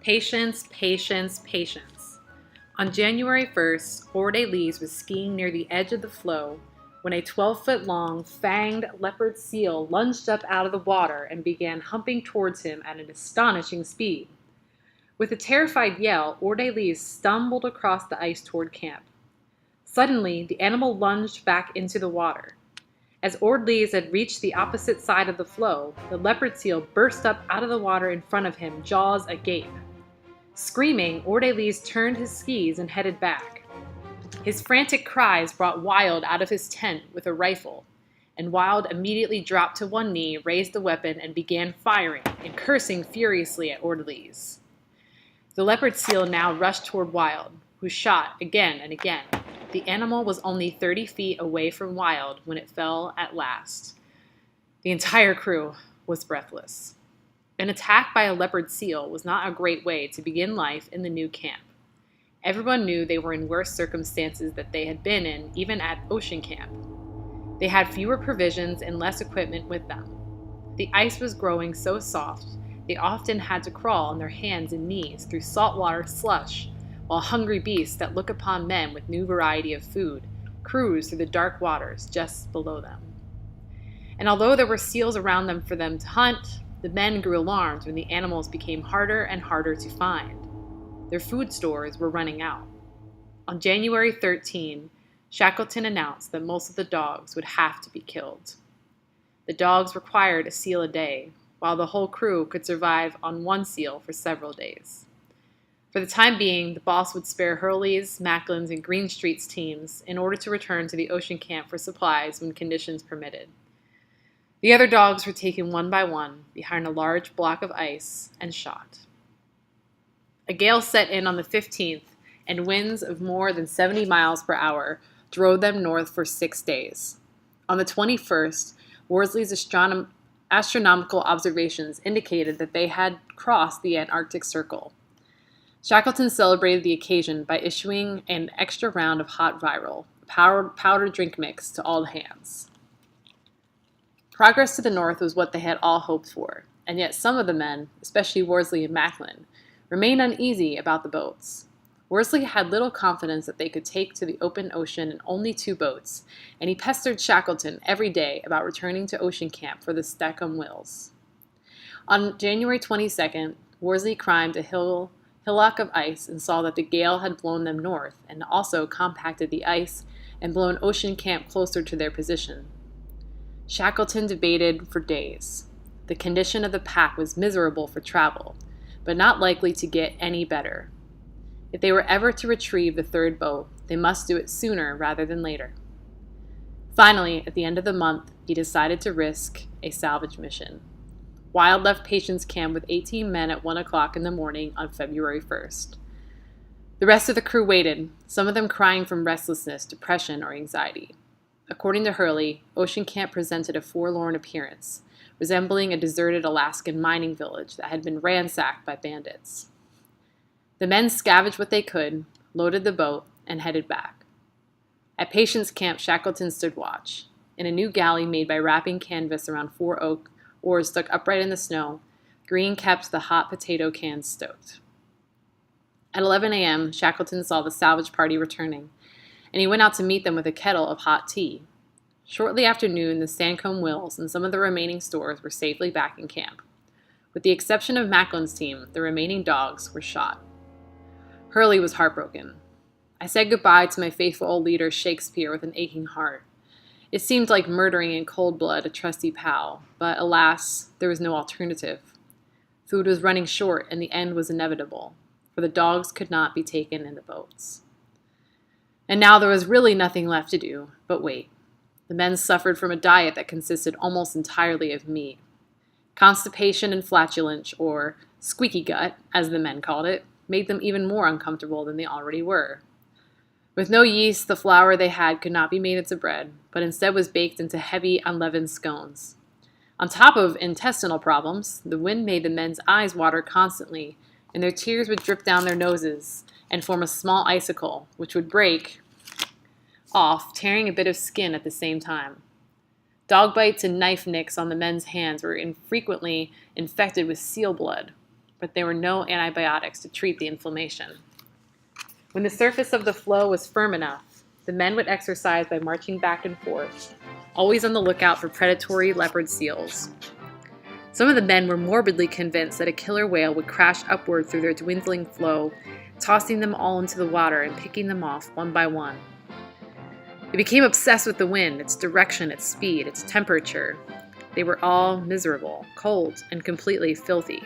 Patience, patience, patience. On January 1st, Orday-Lise was skiing near the edge of the flow when a 12-foot-long, fanged leopard seal lunged up out of the water and began humping towards him at an astonishing speed. With a terrified yell, Orday-Lise stumbled across the ice toward camp. Suddenly, the animal lunged back into the water. As Orday-Lise had reached the opposite side of the flow, the leopard seal burst up out of the water in front of him, jaws agape. Screaming, Orday-Lise turned his skis and headed back. His frantic cries brought Wild out of his tent with a rifle, and Wild immediately dropped to one knee, raised the weapon, and began firing and cursing furiously at Orday-Lise. The leopard seal now rushed toward Wild, who shot again and again. The animal was only 30 feet away from Wild when it fell at last. The entire crew was breathless. An attack by a leopard seal was not a great way to begin life in the new camp. Everyone knew they were in worse circumstances than they had been in even at ocean camp. They had fewer provisions and less equipment with them. The ice was growing so soft, they often had to crawl on their hands and knees through saltwater slush, while hungry beasts that look upon men with new variety of food cruised through the dark waters just below them. And although there were seals around them for them to hunt, the men grew alarmed when the animals became harder and harder to find. Their food stores were running out. On January 13, Shackleton announced that most of the dogs would have to be killed. The dogs required a seal a day, while the whole crew could survive on one seal for several days. For the time being, the boss would spare Hurley's, Macklin's, and Greenstreet's teams in order to return to the ocean camp for supplies when conditions permitted. The other dogs were taken one by one behind a large block of ice and shot. A gale set in on the 15th, and winds of more than 70 miles per hour drove them north for 6 days. On the 21st, Worsley's astronomical observations indicated that they had crossed the Antarctic Circle. Shackleton celebrated the occasion by issuing an extra round of hot viral, powdered drink mix to all hands. Progress to the north was what they had all hoped for, and yet some of the men, especially Worsley and Macklin, remained uneasy about the boats. Worsley had little confidence that they could take to the open ocean in only 2 boats, and he pestered Shackleton every day about returning to ocean camp for the Steckham Wills. On January 22nd, Worsley climbed a hillock of ice and saw that the gale had blown them north and also compacted the ice and blown ocean camp closer to their position. Shackleton debated for days. The condition of the pack was miserable for travel, but not likely to get any better. If they were ever to retrieve the 3rd boat, they must do it sooner rather than later. Finally, at the end of the month, he decided to risk a salvage mission. Wild left Patience Camp with 18 men at 1 o'clock in the morning on February 1st. The rest of the crew waited, some of them crying from restlessness, depression, or anxiety. According to Hurley, Ocean Camp presented a forlorn appearance, resembling a deserted Alaskan mining village that had been ransacked by bandits. The men scavenged what they could, loaded the boat, and headed back. At Patience Camp, Shackleton stood watch. In a new galley made by wrapping canvas around 4 oak oars stuck upright in the snow, Green kept the hot potato cans stoked. At 11 a.m., Shackleton saw the salvage party returning, and he went out to meet them with a kettle of hot tea. Shortly after noon, the Stancomb Wills and some of the remaining stores were safely back in camp. With the exception of Macklin's team, the remaining dogs were shot. Hurley was heartbroken. I said goodbye to my faithful old leader Shakespeare with an aching heart. It seemed like murdering in cold blood a trusty pal, but alas, there was no alternative. Food was running short and the end was inevitable, for the dogs could not be taken in the boats. And now there was really nothing left to do but wait. The men suffered from a diet that consisted almost entirely of meat. Constipation and flatulence, or squeaky gut, as the men called it, made them even more uncomfortable than they already were. With no yeast, the flour they had could not be made into bread, but instead was baked into heavy, unleavened scones. On top of intestinal problems, the wind made the men's eyes water constantly, and their tears would drip down their noses and form a small icicle, which would break off, tearing a bit of skin at the same time. Dog bites and knife nicks on the men's hands were infrequently infected with seal blood, but there were no antibiotics to treat the inflammation. When the surface of the floe was firm enough, the men would exercise by marching back and forth, always on the lookout for predatory leopard seals. Some of the men were morbidly convinced that a killer whale would crash upward through their dwindling floe, tossing them all into the water and picking them off one by one. They became obsessed with the wind, its direction, its speed, its temperature. They were all miserable, cold, and completely filthy.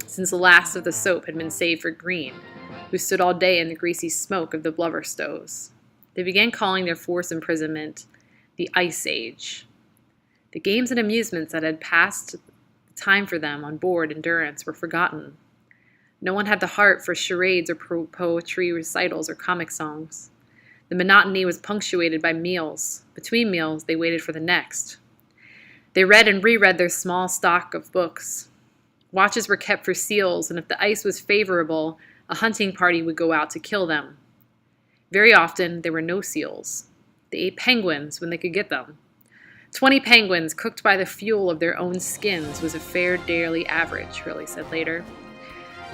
Since the last of the soap had been saved for Green, who stood all day in the greasy smoke of the blubber stoves. They began calling their forced imprisonment the Ice Age. The games and amusements that had passed time for them on board Endurance were forgotten. No one had the heart for charades or poetry recitals or comic songs. The monotony was punctuated by meals. Between meals, they waited for the next. They read and reread their small stock of books. Watches were kept for seals, and if the ice was favorable, a hunting party would go out to kill them. Very often, there were no seals. They ate penguins when they could get them. 20 penguins cooked by the fuel of their own skins was a fair daily average, Hurley said later.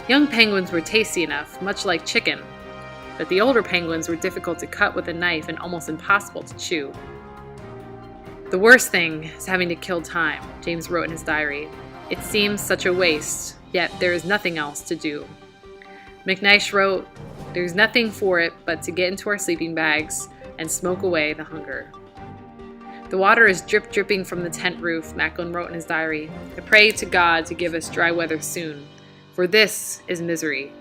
Young penguins were tasty enough, much like chicken, but the older penguins were difficult to cut with a knife and almost impossible to chew. The worst thing is having to kill time, James wrote in his diary. It seems such a waste, yet there is nothing else to do. McNish wrote, "There's nothing for it but to get into our sleeping bags and smoke away the hunger." The water is dripping from the tent roof, Macklin wrote in his diary. I pray to God to give us dry weather soon, for this is misery.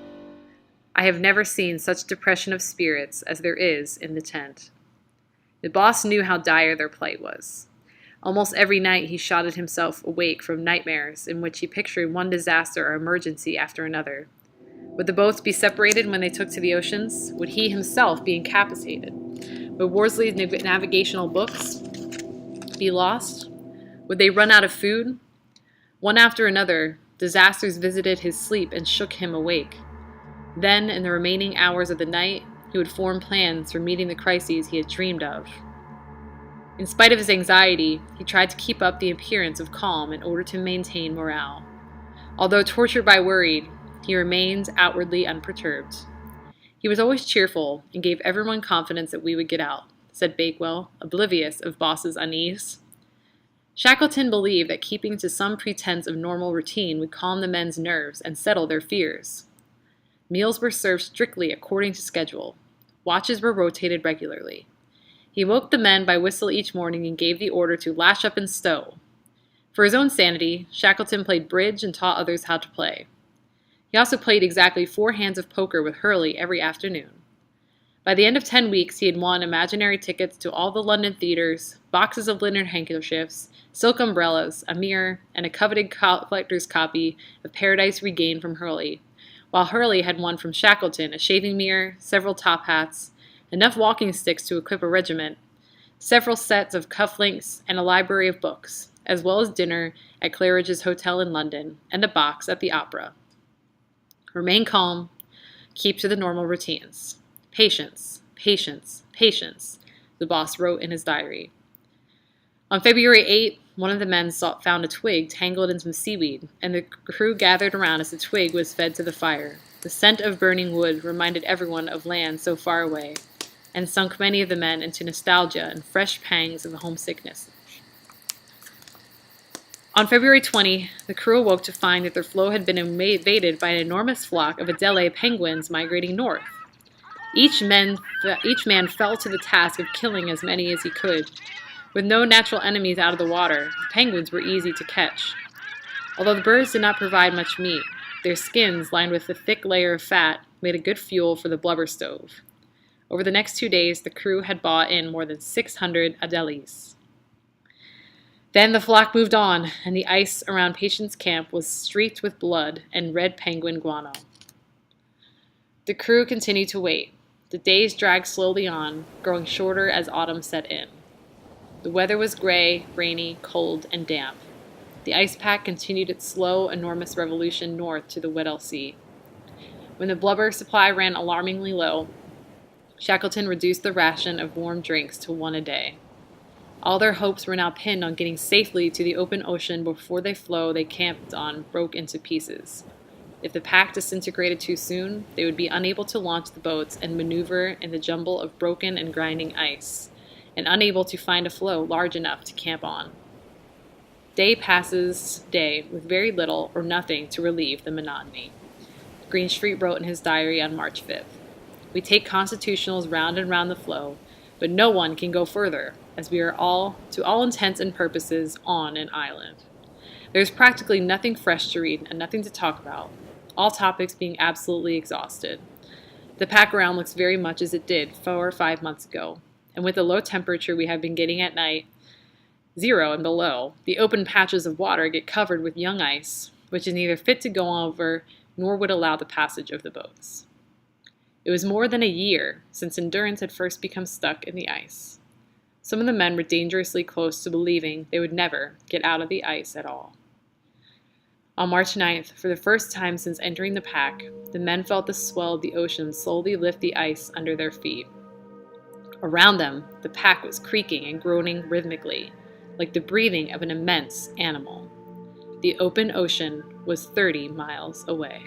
I have never seen such depression of spirits as there is in the tent. The boss knew how dire their plight was. Almost every night he shotted himself awake from nightmares in which he pictured one disaster or emergency after another. Would the boats be separated when they took to the oceans? Would he himself be incapacitated? Would Worsley's navigational books be lost? Would they run out of food? One after another, disasters visited his sleep and shook him awake. Then, in the remaining hours of the night, he would form plans for meeting the crises he had dreamed of. In spite of his anxiety, he tried to keep up the appearance of calm in order to maintain morale. Although tortured by worry, he remained outwardly unperturbed. He was always cheerful and gave everyone confidence that we would get out, said Bakewell, oblivious of Boss's unease. Shackleton believed that keeping to some pretense of normal routine would calm the men's nerves and settle their fears. Meals were served strictly according to schedule. Watches were rotated regularly. He woke the men by whistle each morning and gave the order to lash up and stow. For his own sanity, Shackleton played bridge and taught others how to play. He also played exactly 4 hands of poker with Hurley every afternoon. By the end of 10 weeks, he had won imaginary tickets to all the London theaters, boxes of linen handkerchiefs, silk umbrellas, a mirror, and a coveted collector's copy of Paradise Regained from Hurley, while Hurley had won from Shackleton a shaving mirror, several top hats, enough walking sticks to equip a regiment, several sets of cufflinks, and a library of books, as well as dinner at Claridge's Hotel in London and a box at the Opera. Remain calm, keep to the normal routines. Patience, patience, patience, the boss wrote in his diary. On February 8, one of the men found a twig tangled in some seaweed, and the crew gathered around as the twig was fed to the fire. The scent of burning wood reminded everyone of land so far away, and sunk many of the men into nostalgia and fresh pangs of homesickness. On February 20, the crew awoke to find that their floe had been invaded by an enormous flock of Adélie penguins migrating north. Each man fell to the task of killing as many as he could. With no natural enemies out of the water, the penguins were easy to catch. Although the birds did not provide much meat, their skins, lined with a thick layer of fat, made a good fuel for the blubber stove. Over the next 2 days, the crew had bought in more than 600 Adélies. Then the flock moved on, and the ice around Patience Camp was streaked with blood and red penguin guano. The crew continued to wait. The days dragged slowly on, growing shorter as autumn set in. The weather was gray, rainy, cold, and damp. The ice pack continued its slow, enormous revolution north to the Weddell Sea. When the blubber supply ran alarmingly low, Shackleton reduced the ration of warm drinks to 1 a day. All their hopes were now pinned on getting safely to the open ocean before the floe they camped on broke into pieces. If the pack disintegrated too soon, they would be unable to launch the boats and maneuver in the jumble of broken and grinding ice, and unable to find a floe large enough to camp on. Day passes day with very little or nothing to relieve the monotony. Greenstreet wrote in his diary on March 5th, "We take constitutionals round and round the floe, but no one can go further, as we are all, to all intents and purposes, on an island. There is practically nothing fresh to read and nothing to talk about, all topics being absolutely exhausted. The pack around looks very much as it did 4 or 5 months ago, and with the low temperature we have been getting at night, 0 and below, the open patches of water get covered with young ice, which is neither fit to go over nor would allow the passage of the boats." It was more than a year since Endurance had first become stuck in the ice. Some of the men were dangerously close to believing they would never get out of the ice at all. On March 9th, for the first time since entering the pack, the men felt the swell of the ocean slowly lift the ice under their feet. Around them, the pack was creaking and groaning rhythmically, like the breathing of an immense animal. The open ocean was 30 miles away.